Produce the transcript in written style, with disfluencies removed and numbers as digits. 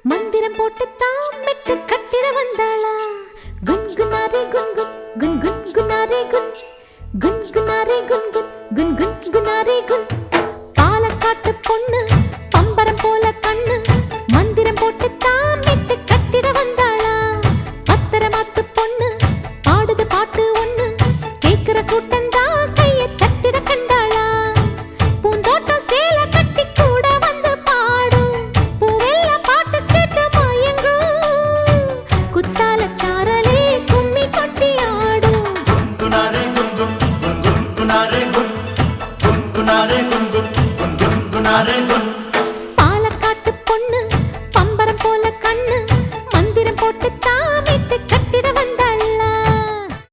மந்திரம் போட்டு தாமிட்டு கட்டிட வந்தாளா குன்குனாரே குன்குன் குன்குன் குனாரே குன் குன்குனாரே குன்குன் குன்குன் குனாரே குன் பாலக்காட்டு பொண்ணு பம்பரம் போல கண்ணு மந்திரம் போட்டு தாமிட்டு கட்டிட வந்தாளா பத்தரமாத்து பொண்ணு பாடுது பாட்டு ஒண்ணு கேக்குற கூட்டந்தா கையை தட்டிட கண்டாளா பூந்தோட்டம் சேல கட்டி கூட வந்து பாடும் பூவெல்ல பாட்டு கேட்டு மயங்கும் குத்தால சாரலே கும்மி கொட்டி ஆடும் குன்குனாரே குன்குன் குன்குன் குனாரே குன் குன்குனாரே குன்குன் குன்குன் குனாரே குன்